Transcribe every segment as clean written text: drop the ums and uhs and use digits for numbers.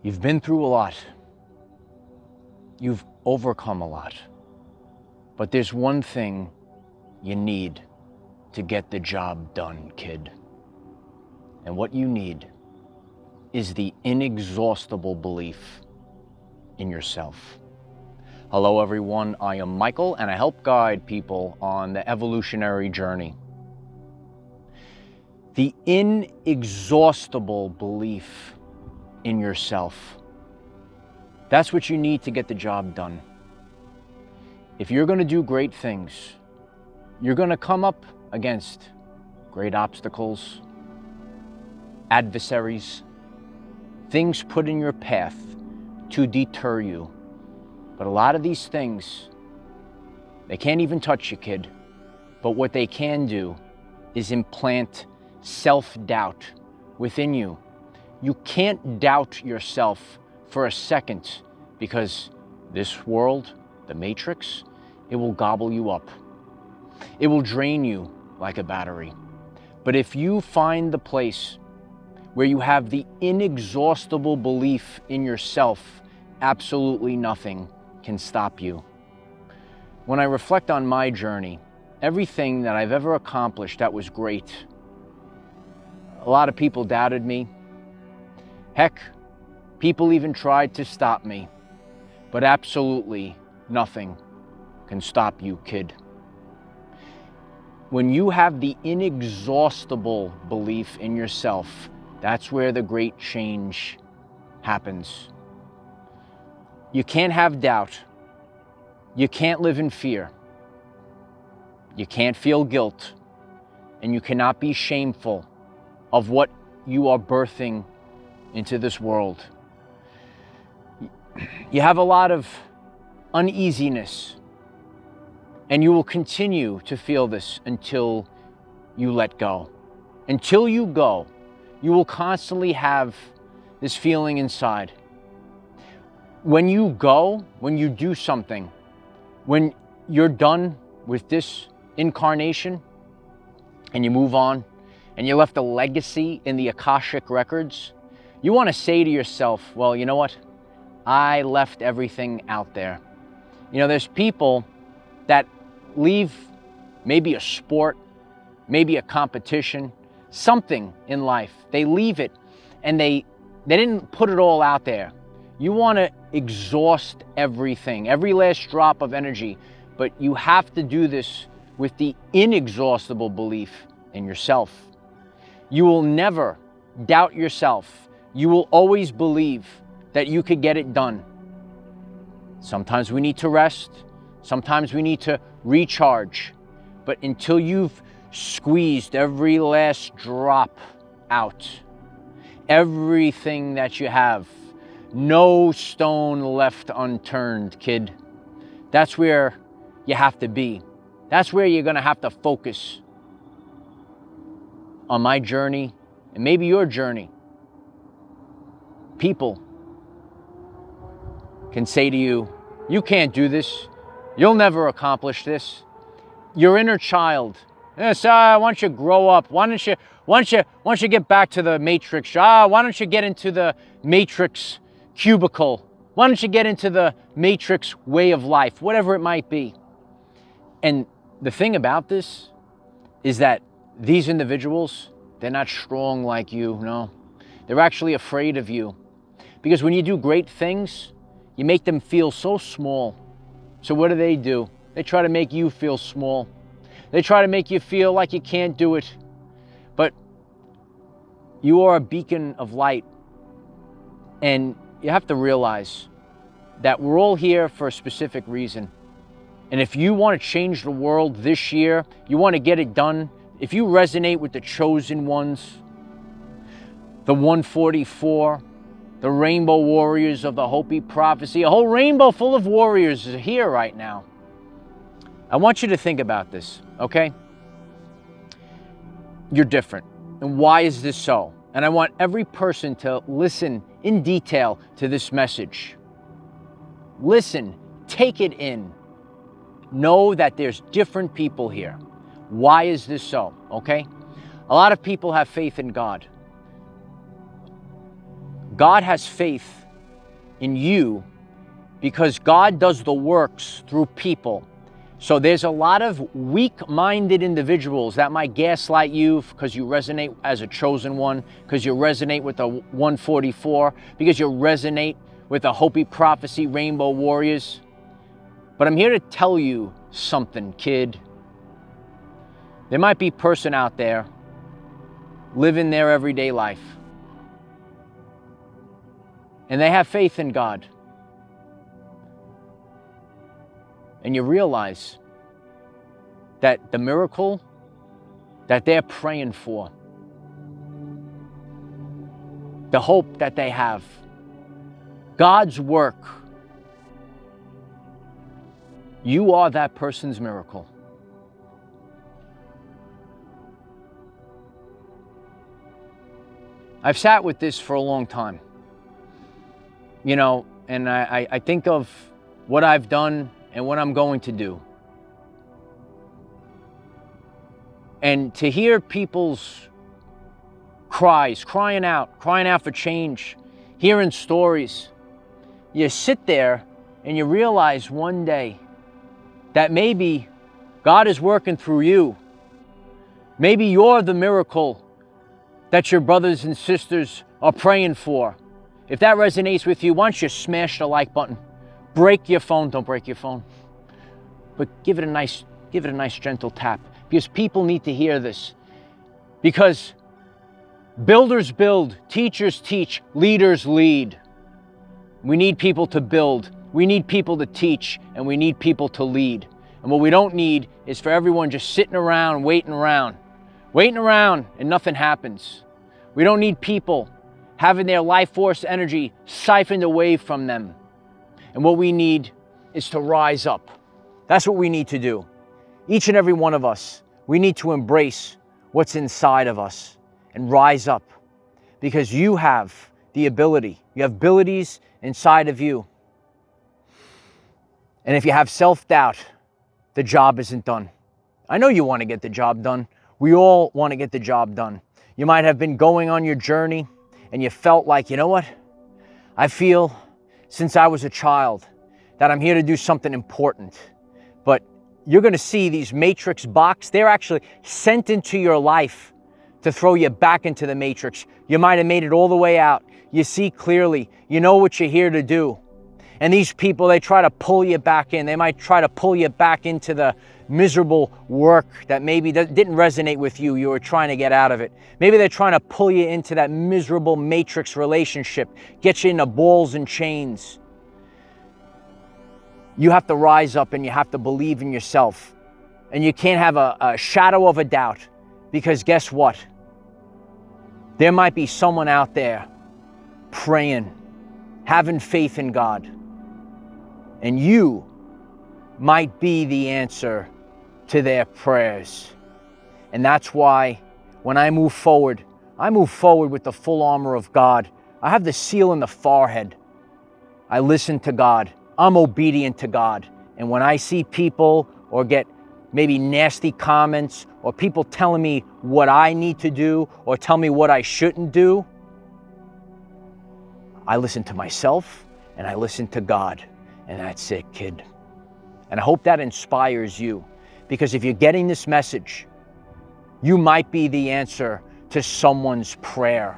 You've been through a lot. You've overcome a lot. But there's one thing you need to get the job done, kid. And what you need is the inexhaustible belief in yourself. Hello everyone, I am Michael and I help guide people on the evolutionary journey. The inexhaustible belief in yourself. That's what you need to get the job done. If you're going to do great things, you're going to come up against great obstacles, adversaries, things put in your path to deter you. But a lot of these things, they can't even touch you, kid. But what they can do is implant self-doubt within you. You can't doubt yourself for a second because this world, the matrix, it will gobble you up. It will drain you like a battery. But if you find the place where you have the inexhaustible belief in yourself, absolutely nothing can stop you. When I reflect on my journey, everything that I've ever accomplished that was great, a lot of people doubted me. Heck, people even tried to stop me. But absolutely nothing can stop you, kid. When you have the inexhaustible belief in yourself, that's where the great change happens. You can't have doubt. You can't live in fear. You can't feel guilt. And you cannot be shameful of what you are birthing into this world. You have a lot of uneasiness, and you will continue to feel this until you let go. Until you go, you will constantly have this feeling inside. When you go, when you do something, when you're done with this incarnation and you move on and you left a legacy in the Akashic records, you want to say to yourself, well, you know what? I left everything out there. You know, there's people that leave maybe a sport, maybe a competition, something in life. They leave it and they didn't put it all out there. You want to exhaust everything, every last drop of energy, but you have to do this with the inexhaustible belief in yourself. You will never doubt yourself. You will always believe that you could get it done. Sometimes we need to rest. Sometimes we need to recharge. But until you've squeezed every last drop out, everything that you have, no stone left unturned, kid. That's where you have to be. That's where you're going to have to focus. On my journey, and maybe your journey, people can say to you, you can't do this. You'll never accomplish this. Your inner child, yes, why don't you grow up? Why don't you get back to the matrix? Why don't you get into the matrix cubicle? Why don't you get into the matrix way of life? Whatever it might be. And the thing about this is that these individuals, they're not strong like you, no. They're actually afraid of you. Because when you do great things, you make them feel so small. So what do? They try to make you feel small. They try to make you feel like you can't do it. But you are a beacon of light. And you have to realize that we're all here for a specific reason. And if you want to change the world this year, you want to get it done, if you resonate with the chosen ones, the 144, the rainbow warriors of the Hopi prophecy, a whole rainbow full of warriors is here right now. I want you to think about this, okay? You're different. And why is this so? And I want every person to listen in detail to this message. Listen, take it in. Know that there's different people here. Why is this so? Okay? A lot of people have faith in God. God has faith in you because God does the works through people. So there's a lot of weak-minded individuals that might gaslight you because you resonate as a chosen one, because you resonate with the 144, because you resonate with the Hopi Prophecy Rainbow Warriors. But I'm here to tell you something, kid. There might be a person out there living their everyday life, and they have faith in God. And you realize that the miracle that they're praying for, the hope that they have, God's work, you are that person's miracle. I've sat with this for a long time, you know, and I think of what I've done and what I'm going to do. And to hear people's cries, crying out for change, hearing stories, you sit there and you realize one day that maybe God is working through you. Maybe you're the miracle that your brothers and sisters are praying for. If that resonates with you, why don't you smash the like button? Break your phone, don't break your phone, but give it a nice gentle tap, because people need to hear this. Because builders build, teachers teach, leaders lead. We need people to build, we need people to teach, and we need people to lead. And what we don't need is for everyone just sitting around, waiting around and nothing happens. We don't need people having their life force energy siphoned away from them. And what we need is to rise up. That's what we need to do. Each and every one of us, we need to embrace what's inside of us and rise up, because you have the ability. You have abilities inside of you. And if you have self-doubt, the job isn't done. I know you want to get the job done. We all want to get the job done. You might have been going on your journey and you felt like, you know what? I feel since I was a child that I'm here to do something important. But you're going to see these matrix box. They're actually sent into your life to throw you back into the matrix. You might have made it all the way out. You see clearly. You know what you're here to do. And these people, they try to pull you back in. They might try to pull you back into the miserable work that maybe didn't resonate with you. You were trying to get out of it. Maybe they're trying to pull you into that miserable matrix relationship, get you into balls and chains. You have to rise up and you have to believe in yourself. And you can't have a shadow of a doubt, because guess what? There might be someone out there praying, having faith in God. And you might be the answer to their prayers. And that's why when I move forward with the full armor of God. I have the seal in the forehead. I listen to God. I'm obedient to God. And when I see people or get maybe nasty comments or people telling me what I need to do or tell me what I shouldn't do, I listen to myself and I listen to God. And that's it, kid. And I hope that inspires you, because if you're getting this message, you might be the answer to someone's prayer.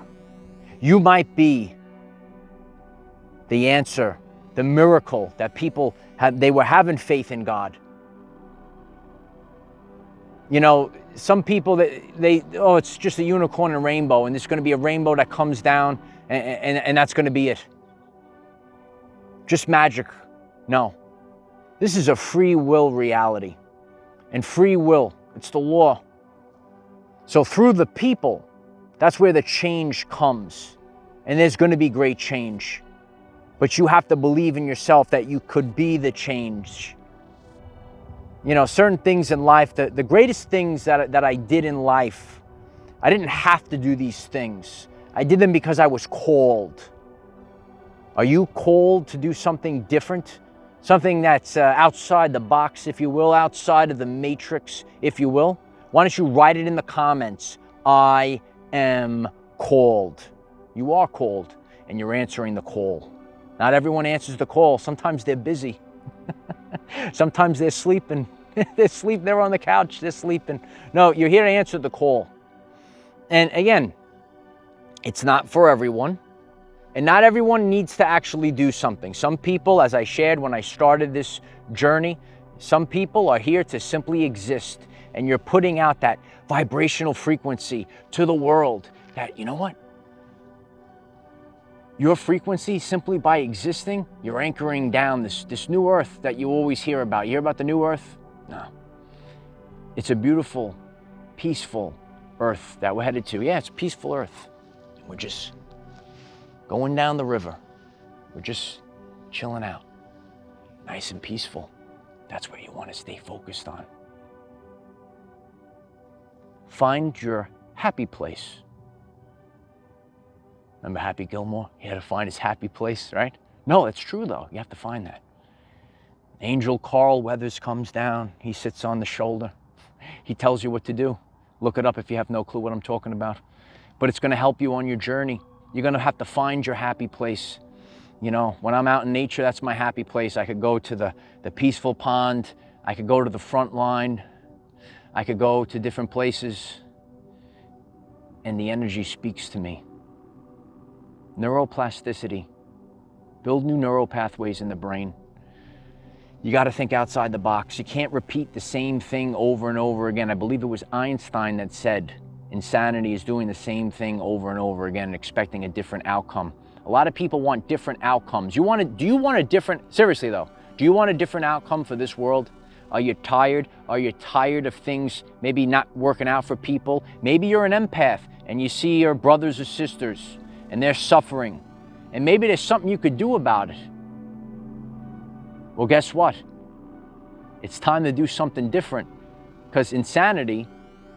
You might be the answer, the miracle that people had. They were having faith in God. You know, some people, it's just a unicorn and a rainbow, and there's going to be a rainbow that comes down, and that's going to be it. Just magic. No. This is a free will reality. And free will, it's the law. So through the people, that's where the change comes. And there's going to be great change. But you have to believe in yourself that you could be the change. You know, certain things in life, the greatest things that I did in life, I didn't have to do these things. I did them because I was called. Are you called to do something different? Something that's outside the box, if you will, outside of the matrix, if you will? Why don't you write it in the comments? I am called. You are called, and you're answering the call. Not everyone answers the call. Sometimes they're busy. Sometimes they're sleeping. They're on the couch, they're sleeping. No, you're here to answer the call. And again, it's not for everyone. And not everyone needs to actually do something. Some people, as I shared when I started this journey, some people are here to simply exist. And you're putting out that vibrational frequency to the world that, you know what? Your frequency, simply by existing, you're anchoring down this new earth that you always hear about. You hear about the new earth? No. It's a beautiful, peaceful earth that we're headed to. Yeah, it's a peaceful earth. We're just going down the river. We're just chilling out. Nice and peaceful. That's where you want to stay focused on. Find your happy place. Remember Happy Gilmore? He had to find his happy place, right? No, it's true though. You have to find that. Angel Carl Weathers comes down. He sits on the shoulder. He tells you what to do. Look it up if you have no clue what I'm talking about. But it's going to help you on your journey. You're going to have to find your happy place. You know, when I'm out in nature, that's my happy place. I could go to the peaceful pond. I could go to the front line. I could go to different places. And the energy speaks to me. Neuroplasticity. Build new neural pathways in the brain. You got to think outside the box. You can't repeat the same thing over and over again. I believe it was Einstein that said, insanity is doing the same thing over and over again, expecting a different outcome. A lot of people want different outcomes. Do you want a different, seriously though, do you want a different outcome for this world? Are you tired? Are you tired of things maybe not working out for people? Maybe you're an empath and you see your brothers or sisters and they're suffering. And maybe there's something you could do about it. Well, guess what? It's time to do something different, because insanity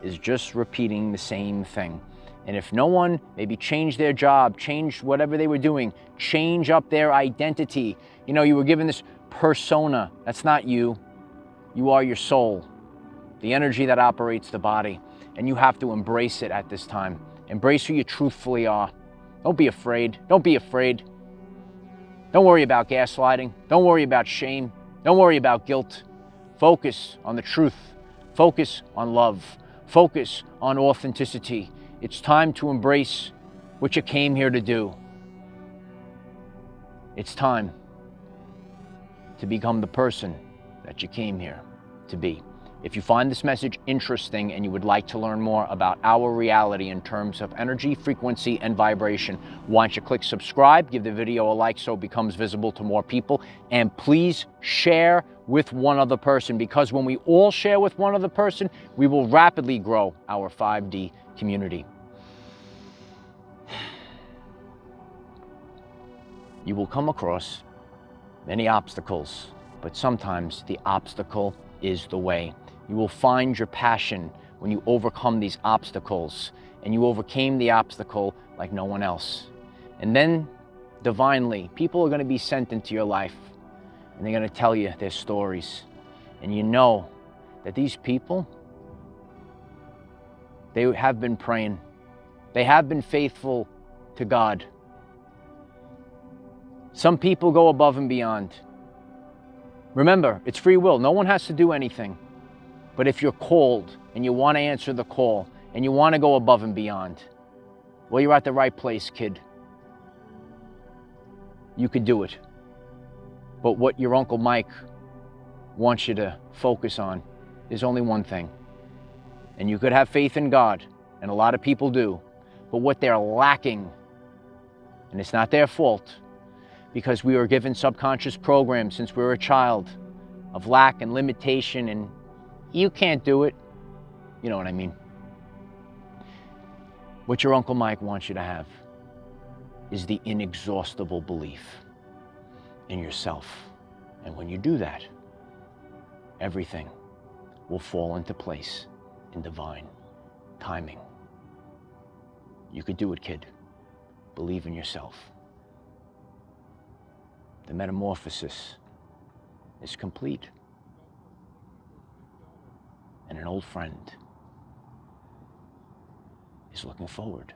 is just repeating the same thing. And if no one maybe changed their job, changed whatever they were doing, change up their identity. You know, you were given this persona. That's not you. You are your soul, the energy that operates the body. And you have to embrace it at this time. Embrace who you truthfully are. Don't be afraid. Don't be afraid. Don't worry about gaslighting. Don't worry about shame. Don't worry about guilt. Focus on the truth. Focus on love. Focus on authenticity. It's time to embrace what you came here to do. It's time to become the person that you came here to be. If you find this message interesting and you would like to learn more about our reality in terms of energy, frequency, and vibration, why don't you click subscribe, give the video a like so it becomes visible to more people, and please share with one other person, because when we all share with one other person, we will rapidly grow our 5D community. You will come across many obstacles, but sometimes the obstacle is the way. You will find your passion when you overcome these obstacles, and you overcame the obstacle like no one else. And then, divinely, people are going to be sent into your life, and they're going to tell you their stories. And you know that these people, they have been praying. They have been faithful to God. Some people go above and beyond. Remember, it's free will. No one has to do anything. But if you're called and you want to answer the call and you want to go above and beyond, well, you're at the right place, kid. You could do it. But what your Uncle Mike wants you to focus on is only one thing. And you could have faith in God, and a lot of people do. But what they're lacking, and it's not their fault, because we were given subconscious programs since we were a child of lack and limitation, and you can't do it. You know what I mean. What your Uncle Mike wants you to have is the inexhaustible belief in yourself. And when you do that, everything will fall into place in divine timing. You could do it, kid. Believe in yourself. The metamorphosis is complete. And an old friend is looking forward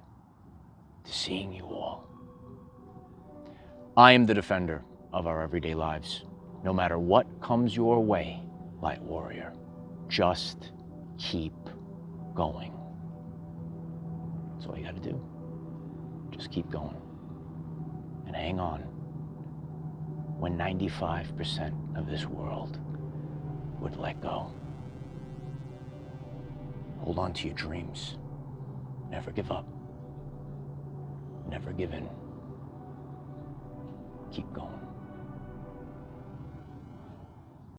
to seeing you all. I am the defender of our everyday lives. No matter what comes your way, light warrior, just keep going. That's all you got to do. Just keep going and hang on when 95% of this world would let go. Hold on to your dreams. Never give up. Never give in. Keep going.